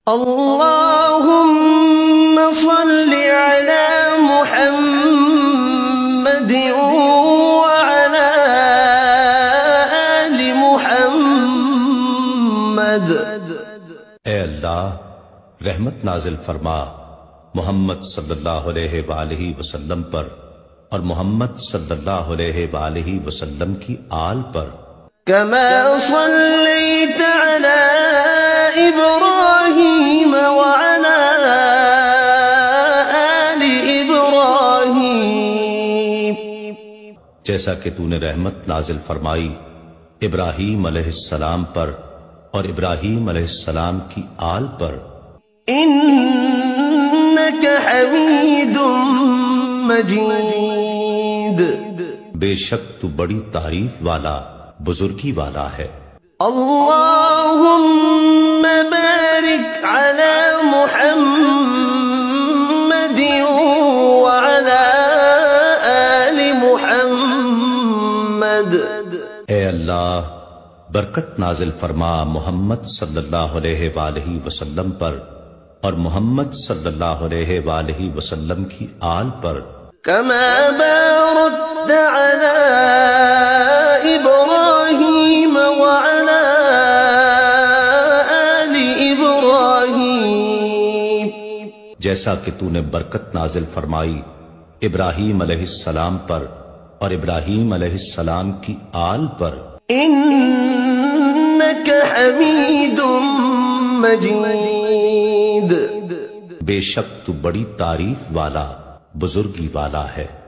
اللهم صل على محمد وعلى آل محمد۔ اے اللہ رحمت نازل فرما محمد صلی اللہ علیہ وآلہ وسلم پر اور محمد صلی اللہ علیہ وآلہ وسلم کی آل پر۔ كما صليت على إبراهيم وعلى آل إبراهيم، جیسا کہ تو نے رحمت نازل فرمائی ابراہیم علیہ السلام پر اور ابراہیم علیہ السلام کی آل پر۔ إنك حميد مجيد، بے شک تو بڑی تعریف والا بزرگی والا ہے۔ اللهم بارك على محمد وعلى آل محمد۔ اے اللہ برکت نازل فرما محمد صلی اللہ علیہ وآلہ وسلم پر اور محمد صلی اللہ علیہ وآلہ وسلم کی آل پر۔ كما باركت على إبراهيم وعلى آل إبراهيم، جیسا کہ تو نے برکت نازل فرمائی ابراہیم علیہ السلام پر اور ابراہیم علیہ السلام کی آل پر۔ إنك حميد مجيد، بے شک تو بڑی تعریف والا بزرگی والا ہے۔